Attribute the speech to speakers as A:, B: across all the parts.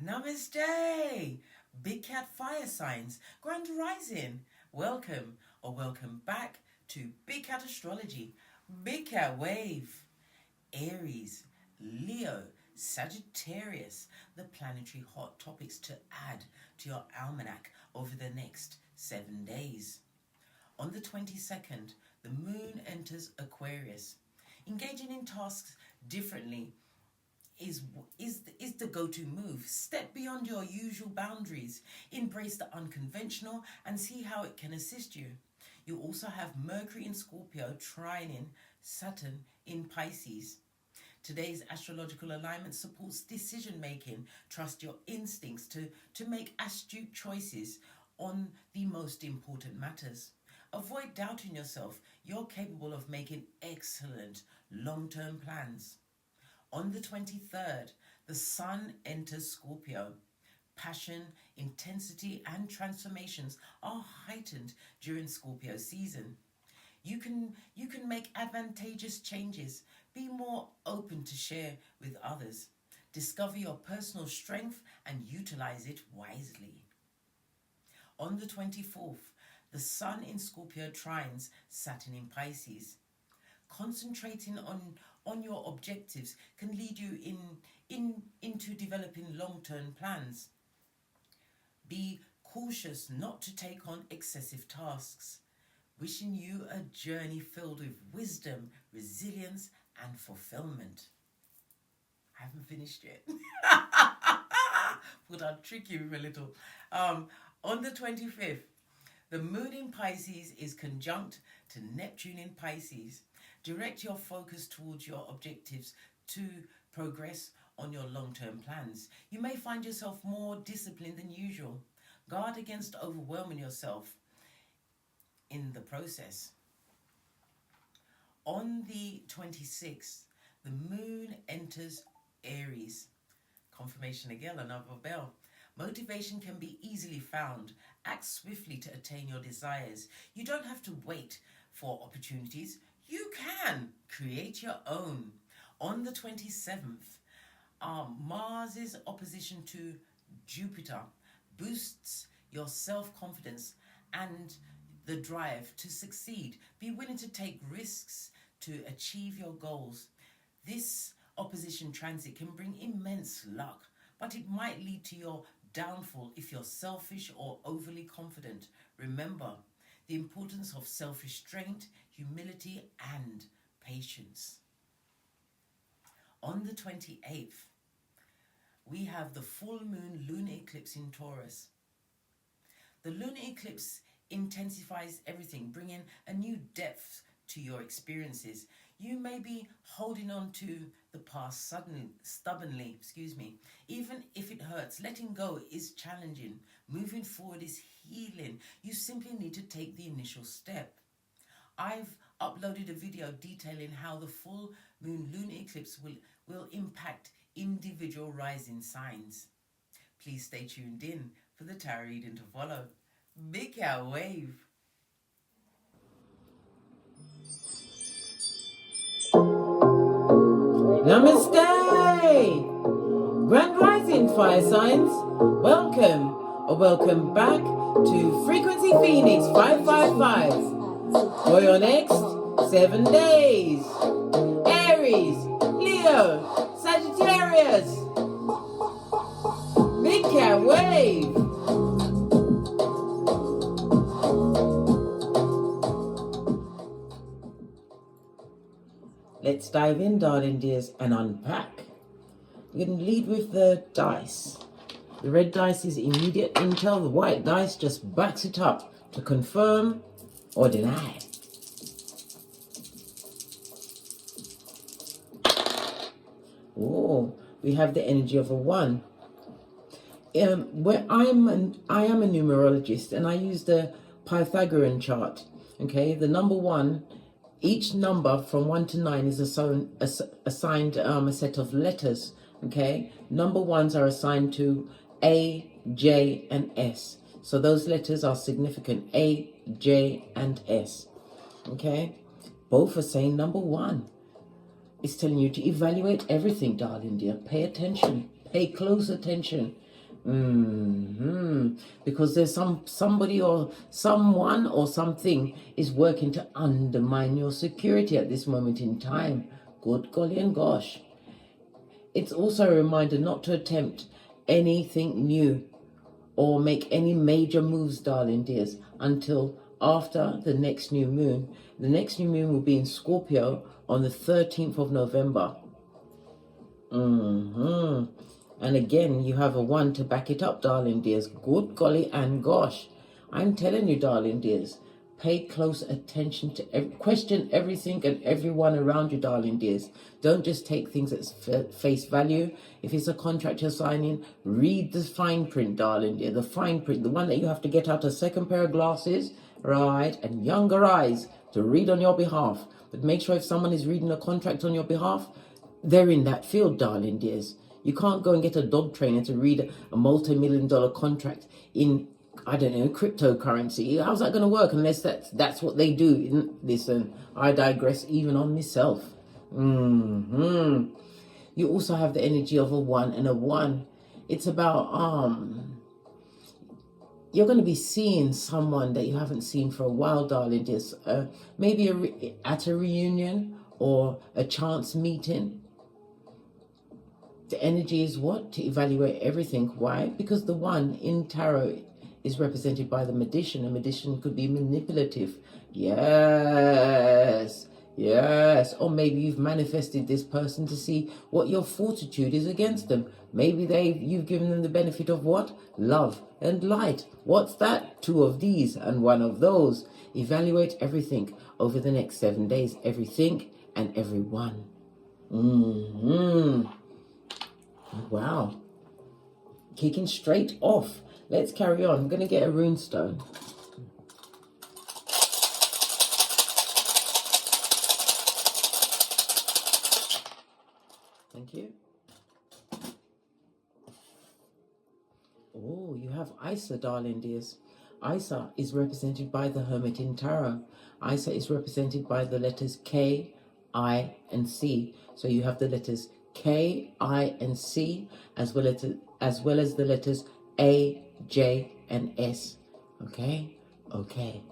A: Namaste, Big Cat Fire Signs, Grand Rising. Welcome or welcome back to Big Cat Astrology, Big Cat Wave, Aries, Leo, Sagittarius, the planetary hot topics to add to your almanac over the next 7 days. On the 22nd, the moon enters Aquarius. Engaging in tasks differently is the go-to move. Step beyond your usual boundaries, embrace the unconventional and see how it can assist you. You also have Mercury in Scorpio trining Saturn in Pisces. Today's astrological alignment supports decision making. Trust your instincts to make astute choices on the most important matters. Avoid doubting yourself. You're capable of making excellent long-term plans. On the 23rd, the sun enters Scorpio. Passion, intensity, and transformations are heightened during Scorpio season. You can make advantageous changes. Be more open to share with others. Discover your personal strength and utilize it wisely. On the 24th, the sun in Scorpio trines Saturn in Pisces. Concentrating on your objectives can lead you into developing long-term plans. Be cautious not to take on excessive tasks. Wishing you a journey filled with wisdom, resilience, and fulfillment. I haven't finished yet. But I'll trick you a little. On the 25th, the moon in Pisces is conjunct to Neptune in Pisces. Direct your focus towards your objectives to progress on your long-term plans. You may find yourself more disciplined than usual. Guard against overwhelming yourself in the process. On the 26th, the moon enters Aries. Confirmation again, another bell. Motivation can be easily found. Act swiftly to attain your desires. You don't have to wait for opportunities. You can create your own. On the 27th, Mars's opposition to Jupiter boosts your self-confidence and the drive to succeed. Be willing to take risks to achieve your goals. This opposition transit can bring immense luck, but it might lead to your downfall if you're selfish or overly confident. Remember the importance of self-restraint, humility, and patience. On the 28th, we have the full moon lunar eclipse in Taurus. The lunar eclipse intensifies everything, bringing a new depth to your experiences. You may be holding on to the past stubbornly, even if it hurts. Letting go is challenging. Moving forward is healing. You simply need to take the initial step. I've uploaded a video detailing how the full moon lunar eclipse will impact individual rising signs. Please stay tuned in for the tarot reading to follow. Big Cat Wave. Namaste! Grand Rising Fire Signs, welcome or welcome back to Frequency Phoenix 555 for your next 7 days. Aries, Leo, Sagittarius, Big Cat Wave. Let's dive in, darling dears, and unpack. We're going to lead with the dice. The red dice is immediate intel. The white dice just backs it up to confirm or deny. Oh, we have the energy of a 1. I am a numerologist, and I use the Pythagorean chart. Okay, the number 1. Each number from 1 to 9 is assigned a set of letters. Okay, number 1s are assigned to A, J, and S. So those letters are significant. A, J, and S. Okay, both are saying number 1. It's telling you to evaluate everything, darling dear. Pay attention. Pay close attention.
B: Because there's somebody or someone or something is working to undermine your security at this moment in time. Good golly and gosh. It's also a reminder not to attempt anything new or make any major moves, darling dears, until after the next new moon. The next new moon will be in Scorpio on the 13th of November. And again, you have a 1 to back it up, darling dears. Good golly and gosh. I'm telling you, darling dears, pay close attention to question everything and everyone around you, darling dears. Don't just take things at face value. If it's a contract you're signing, read the fine print, darling dear. The fine print, the one that you have to get out a second pair of glasses, right, and younger eyes to read on your behalf. But make sure if someone is reading a contract on your behalf, they're in that field, darling dears. You can't go and get a dog trainer to read a multi-million-dollar contract in, I don't know, cryptocurrency. How's that going to work unless that's what they do? Listen, I digress even on myself. You also have the energy of a 1 and a 1. It's about, you're going to be seeing someone that you haven't seen for a while, darling dears. Maybe at a reunion or a chance meeting. The energy is what? To evaluate everything. Why? Because the 1 in tarot is represented by the magician. A magician could be manipulative. Yes. Yes. Or maybe you've manifested this person to see what your fortitude is against them. Maybe you've given them the benefit of what? Love and light. What's that? 2 of these and 1 of those. Evaluate everything over the next 7 days. Everything and everyone. Wow. Kicking straight off. Let's carry on. I'm going to get a runestone. Thank you. Oh, you have Isa, darling dears. Isa is represented by the Hermit in Tarot. Isa is represented by the letters K, I, and C. So you have the letters K, I, and C, as well as the letters A, J, and S. Okay? Okay.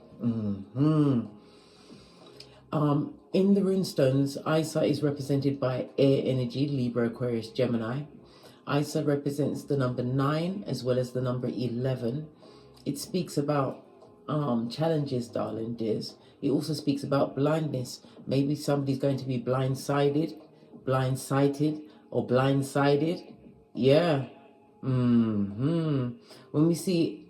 B: In the runestones, Isa is represented by air energy, Libra, Aquarius, Gemini. Isa represents the number 9 as well as the number 11. It speaks about challenges, darling dears. It also speaks about blindness. Maybe somebody's going to be blindsighted, or blindsided. Yeah. When we see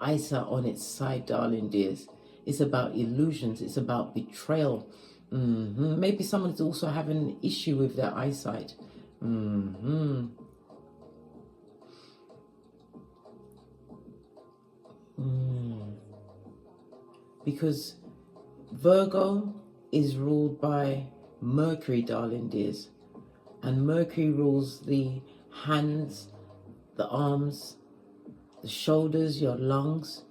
B: Isa on its side, darling dears, it's about illusions. It's about betrayal. Maybe someone's also having an issue with their eyesight. Because Virgo is ruled by Mercury, darling dears. And Mercury rules the hands, the arms, the shoulders, your lungs,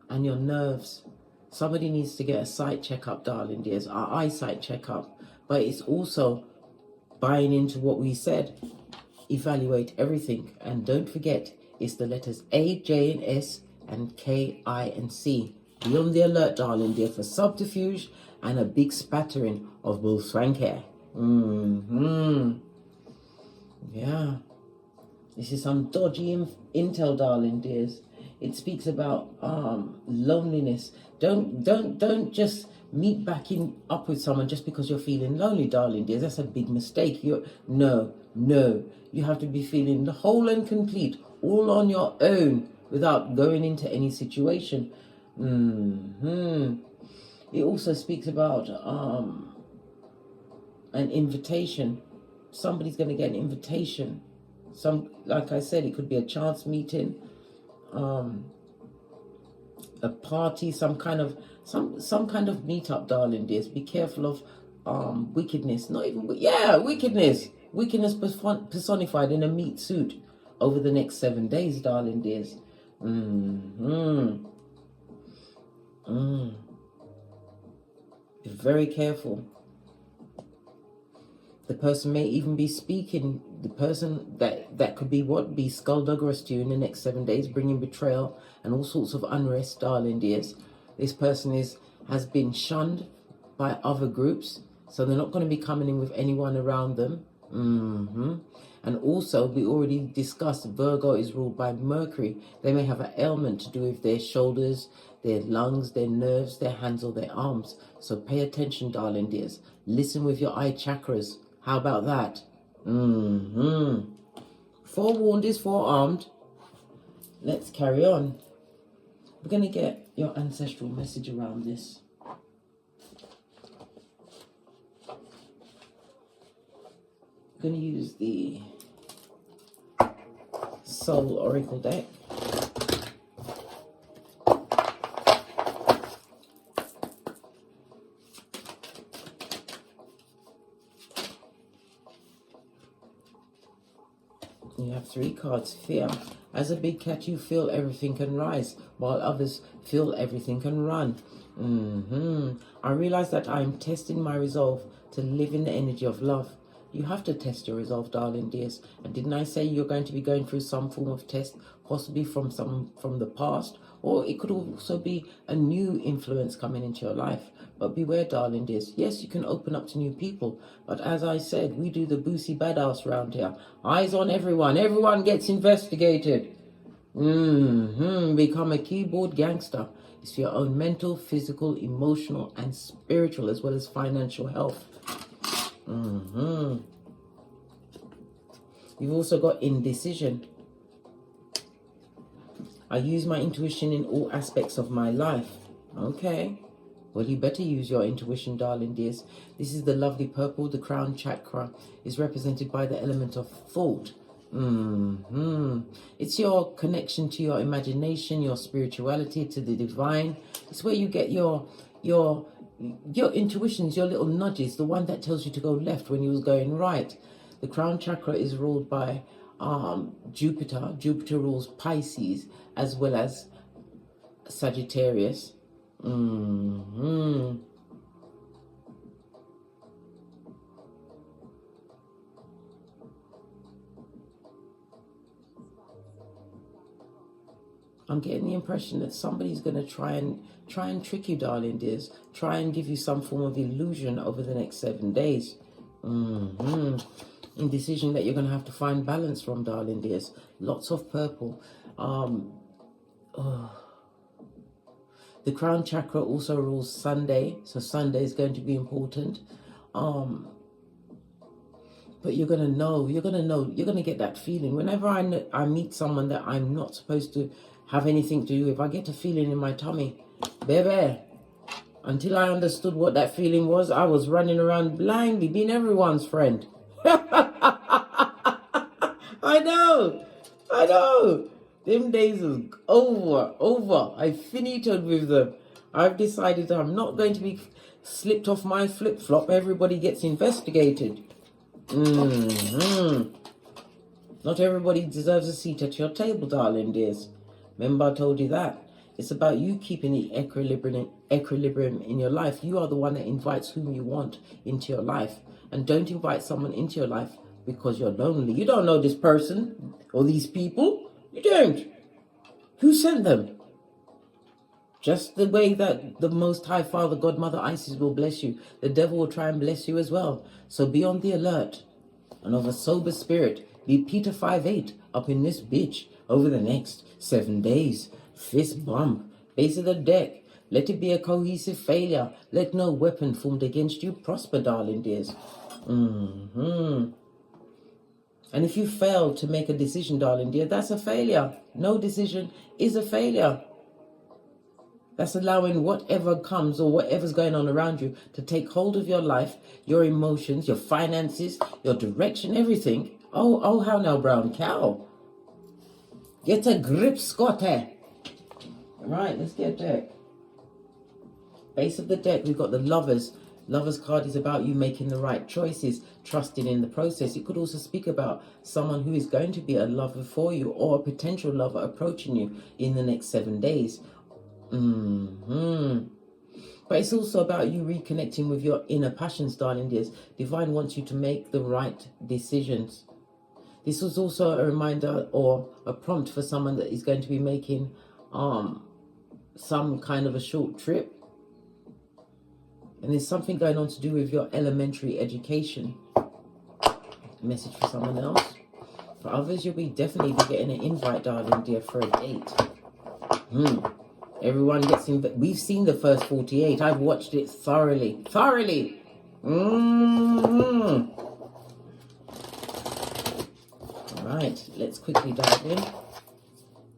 B: and your nerves. Somebody needs to get a sight checkup, darling dears, our eyesight checkup. But it's also buying into what we said. Evaluate everything. And don't forget, it's the letters A, J, and S, and K, I, and C. Be on the alert, darling dear, for subterfuge and a big spattering of bull swanker. Yeah. This is some dodgy intel, darling dears. It speaks about loneliness. Don't just meet up with someone just because you're feeling lonely, darling dears. That's a big mistake. No. You have to be feeling the whole and complete, all on your own, without going into any situation. It also speaks about an invitation. Somebody's going to get an invitation. Like I said, it could be a chance meeting, a party, some kind of meetup, darling dears. Be careful of wickedness. Not even wickedness. Wickedness personified in a meat suit over the next 7 days, darling dears. Be very careful. The person may even be speaking. The person that could be what? Be skullduggerous to you in the next 7 days, bringing betrayal and all sorts of unrest, darling dears. This person has been shunned by other groups, so they're not going to be coming in with anyone around them. And also, we already discussed Virgo is ruled by Mercury. They may have an ailment to do with their shoulders, their lungs, their nerves, their hands or their arms. So pay attention, darling dears. Listen with your eye chakras. How about that? Forewarned is forearmed. Let's carry on. We're going to get your ancestral message around this. I'm going to use the Soul Oracle deck. You have 3 cards. Fear. As a big cat, you feel everything can rise, while others feel everything can run. I realize that I am testing my resolve to live in the energy of love. You have to test your resolve, darling dears. And didn't I say you're going to be going through some form of test, possibly from the past, or it could also be a new influence coming into your life. But beware, darling dears. Yes, you can open up to new people, but as I said, we do the boosie badass round here. Eyes on everyone. Everyone gets investigated. Become a keyboard gangster. It's for your own mental, physical, emotional, and spiritual, as well as financial health. You've also got indecision. I use my intuition in all aspects of my life. Okay. Well, you better use your intuition, darling dears. This is the lovely purple. The crown chakra is represented by the element of thought. It's your connection to your imagination, your spirituality, to the divine. It's where you get your intuitions, your little nudges, the one that tells you to go left when you was going right. The crown chakra is ruled by Jupiter. Jupiter rules Pisces as well as Sagittarius. I'm getting the impression that somebody's going to try and trick you, darling dears. Try and give you some form of illusion over the next 7 days. Indecision that you're going to have to find balance from, darling dears. Lots of purple. The crown chakra also rules Sunday, so Sunday is going to be important. But you're going to get that feeling. Whenever I meet someone that I'm not supposed to have anything to do with, I get a feeling in my tummy. Baby, until I understood what that feeling was, I was running around blindly, being everyone's friend. I know. Them days are over. I finitoed with them. I've decided I'm not going to be slipped off my flip-flop. Everybody gets investigated. Not everybody deserves a seat at your table, darling dears. Remember I told you that. It's about you keeping the equilibrium in your life. You are the one that invites whom you want into your life. And don't invite someone into your life because you're lonely. You don't know this person or these people. You don't. Who sent them? Just the way that the Most High Father, God, Mother Isis will bless you, the devil will try and bless you as well. So be on the alert and of a sober spirit. Be Peter 5'8" up in this bitch over the next 7 days. Fist bump, base of the deck. Let it be a cohesive failure. Let no weapon formed against you prosper, darling dears. And if you fail to make a decision, darling dear, that's a failure. No decision is a failure. That's allowing whatever comes or whatever's going on around you to take hold of your life, your emotions, your finances, your direction, everything. Oh, how now, brown cow? Get a grip, Scotty. Right, let's get a deck. Base of the deck, we've got the Lovers. Lover's card is about you making the right choices, trusting in the process. It could also speak about someone who is going to be a lover for you or a potential lover approaching you in the next 7 days. But But it's also about you reconnecting with your inner passions, darling dears. Divine wants you to make the right decisions. This was also a reminder or a prompt for someone that is going to be making some kind of a short trip. And there's something going on to do with your elementary education. Message for someone else. For others, you'll definitely be getting an invite, darling dear, for a date. Everyone gets in. We've seen the first 48. I've watched it thoroughly. Alright, let's quickly dive in and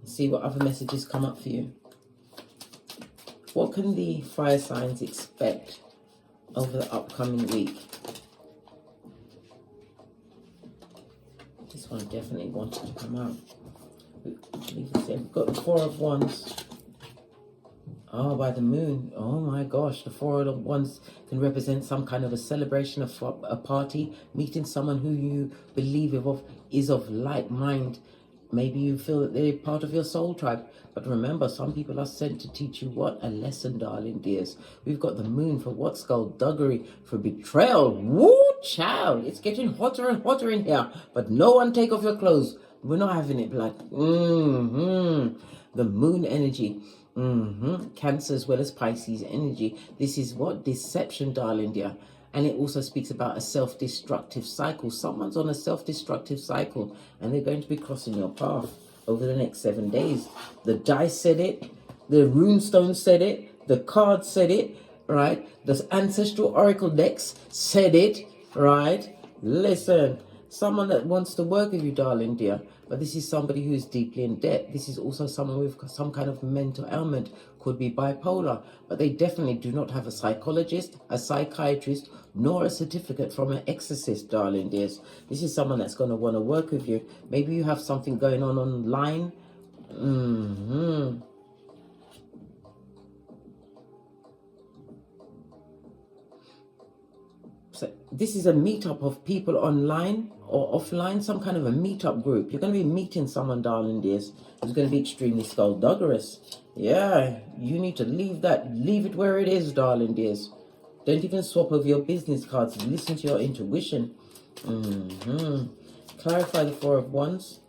B: see what other messages come up for you. What can the fire signs expect over the upcoming week? This one definitely wanted to come out. We've got the Four of Wands. Oh, by the moon. Oh my gosh, the Four of Wands can represent some kind of a celebration, a party, meeting someone who you believe is of like mind. Maybe you feel that they're part of your soul tribe. But remember, some people are sent to teach you what? A lesson, darling dears. We've got the moon for what? Skullduggery, for betrayal. Woo, child. It's getting hotter and hotter in here. But no one take off your clothes. We're not having it, blood. The moon energy. Cancer as well as Pisces energy. This is what? Deception, darling dear. And it also speaks about a self-destructive cycle. Someone's on a self-destructive cycle and they're going to be crossing your path over the next 7 days. The dice said it. The runestones said it. The cards said it. Right? The Ancestral Oracle decks said it. Right? Listen. Someone that wants to work with you, darling dear. But this is somebody who is deeply in debt. This is also someone with some kind of mental ailment. Could be bipolar. But they definitely do not have a psychologist, a psychiatrist, nor a certificate from an exorcist, darling dears. This is someone that's going to want to work with you. Maybe you have something going on online. So this is a meetup of people online or offline, some kind of a meetup group. You're going to be meeting someone, darling dears, who's going to be extremely skullduggerous. Yeah, you need to leave it where it is, darling dears. Don't even swap over your business cards. Listen to your intuition. Clarify the Four of Wands.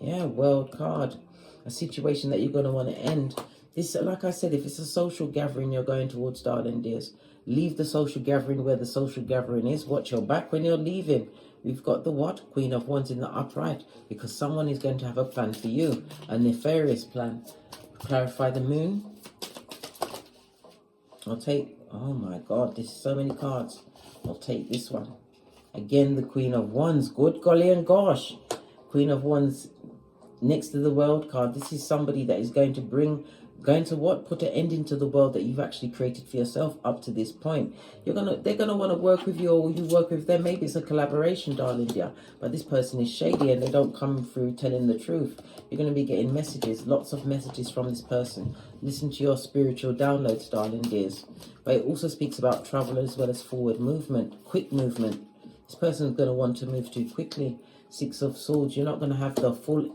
B: Yeah, World card. A situation that you're going to want to end. This, like I said, if it's a social gathering you're going towards, darling dears, leave the social gathering where the social gathering is. Watch your back when you're leaving. We've got the what? Queen of Wands in the upright. Because someone is going to have a plan for you. A nefarious plan. Clarify the moon. I'll take... Oh my God, there's so many cards. I'll take this one. Again, the Queen of Wands. Good golly and gosh. Queen of Wands next to the World card. This is somebody that is going to put an end into the world that you've actually created for yourself up to this point. They're gonna want to work with you, or you work with them. Maybe it's a collaboration, darling dear. But this person is shady and they don't come through telling the truth. You're going to be getting messages, lots of messages from this person. Listen to your spiritual downloads, darling dears. But it also speaks about travel as well as forward movement, quick movement. This person is going to want to move too quickly. Six of Swords, you're not going to have the full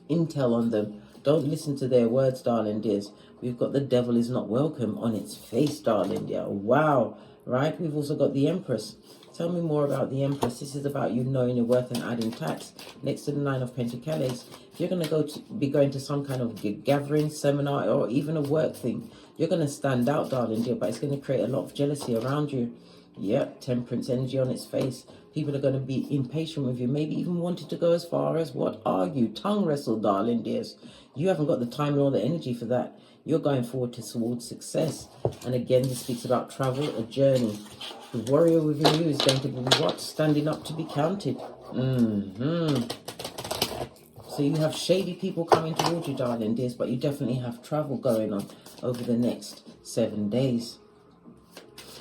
B: intel on them. Don't listen to their words, darling dears. We've got the devil is not welcome on its face, darling dear. Wow. Right? We've also got the Empress. Tell me more about the Empress. This is about you knowing your worth and adding tax. Next to the Nine of Pentacles. If you're going to be going to some kind of gathering, seminar, or even a work thing, you're going to stand out, darling dear, but it's going to create a lot of jealousy around you. Yep, Temperance energy on its face. People are going to be impatient with you, maybe even wanted to go as far as, what are you? Tongue wrestle, darling dears. You haven't got the time nor the energy for that. You're going forward towards success. And again, this speaks about travel, a journey. The warrior within you is going to be what? Standing up to be counted. So you have shady people coming towards you, darling dears, but you definitely have travel going on over the next 7 days.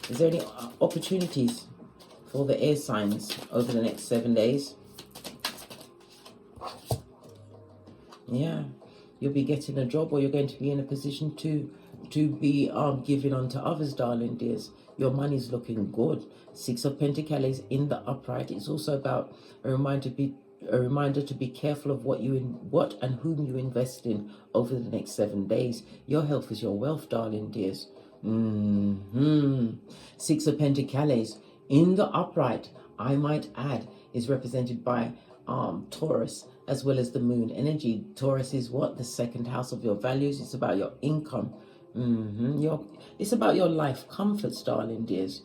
B: Is there any opportunities for the air signs over the next 7 days? Yeah, you'll be getting a job, or you're going to be in a position to be giving on to others, darling dears. Your money's looking good. Six of Pentacles in the upright. It's also about a reminder to be careful of what and whom you invest in over the next 7 days. Your health is your wealth, darling dears. Six of Pentacles in the upright, I might add, is represented by Taurus as well as the moon energy. Taurus is what? The second house of your values. It's about your income. It's about your life comforts, darling dears.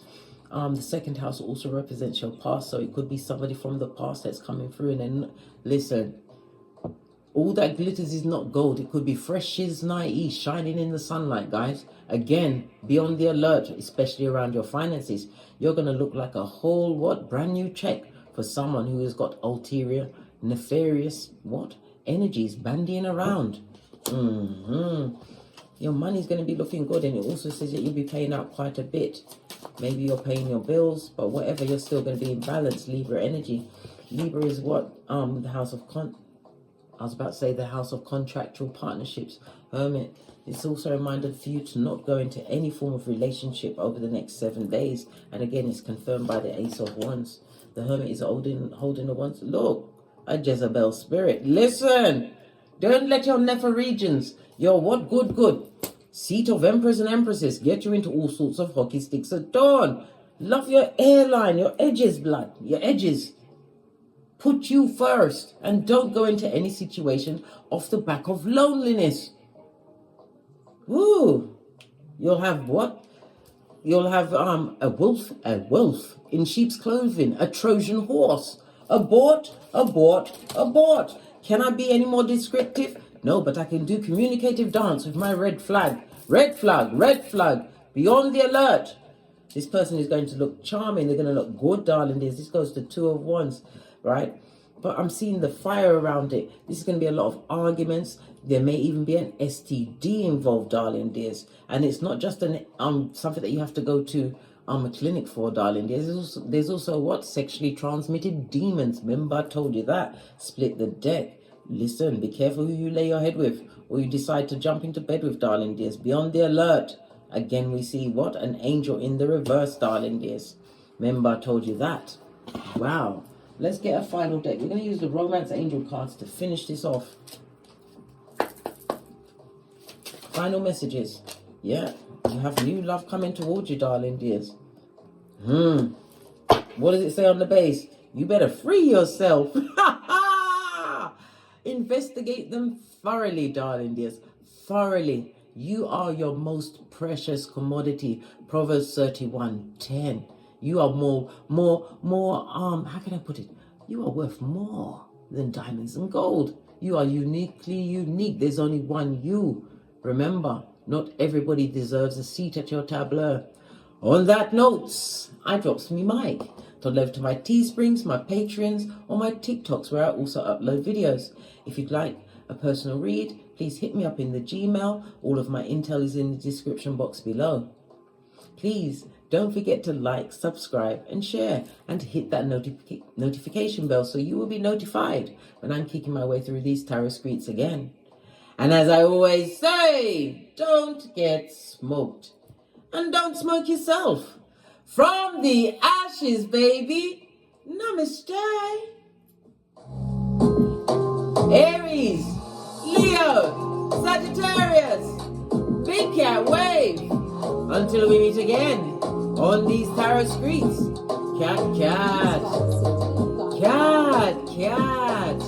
B: The second house also represents your past, so it could be somebody from the past that's coming through. And then, listen, all that glitters is not gold. It could be fresh shiznai shining in the sunlight, guys. Again, be on the alert, especially around your finances. You're going to look like a whole, brand new check for someone who has got ulterior, nefarious, energies bandying around. Your money's going to be looking good, and it also says that you'll be paying out quite a bit. Maybe you're paying your bills, but whatever, you're still going to be in balance. Libra energy. Libra is what? The house of I was about to say the house of contractual partnerships. Hermit. It's also a reminder for you to not go into any form of relationship over the next 7 days. And again, it's confirmed by the Ace of Wands. The Hermit is holding the wands. Look, a Jezebel spirit. Listen, don't let your Nepha regions, your good, seat of emperors and empresses, get you into all sorts of hockey sticks at dawn. Love your airline, your edges, blood, your edges. Put you first, and don't go into any situation off the back of loneliness. Woo! You'll have what? You'll have a wolf in sheep's clothing, a Trojan horse. Abort. Can I be any more descriptive? No, but I can do communicative dance with my red flag. Red flag. Be on the alert. This person is going to look charming. They're going to look good, darling. This goes to Two of Wands, right? But I'm seeing the fire around it. This is going to be a lot of arguments. There may even be an STD involved, darling dears. And it's not just an something that you have to go to a clinic for, darling dears. There's also what? Sexually transmitted demons. Remember, I told you that. Split the deck. Listen, be careful who you lay your head with, or you decide to jump into bed with, darling dears. Be on the alert. Again, we see what? An angel in the reverse, darling dears. Remember, I told you that. Wow. Let's get a final deck. We're going to use the Romance Angel cards to finish this off. Final messages. Yeah, you have new love coming towards you, darling dears. What does it say on the base? You better free yourself. Investigate them thoroughly, darling dears. Thoroughly. You are your most precious commodity. Proverbs 31:10. You are more, how can I put it? You are worth more than diamonds and gold. You are uniquely unique. There's only one you. Remember, not everybody deserves a seat at your tableau. On that note, I drops me mic. Turn over to my Teesprings, my Patreons, or my TikToks where I also upload videos. If you'd like a personal read, please hit me up in the Gmail. All of my intel is in the description box below. Please don't forget to like, subscribe, and share, and to hit that notification bell so you will be notified when I'm kicking my way through these tarot streets again. And as I always say, don't get smoked. And don't smoke yourself. From the ashes, baby. Namaste. Aries, Leo, Sagittarius, Big Cat Wave. Until we meet again on these tarot streets. Cat, cat. Cat, cat.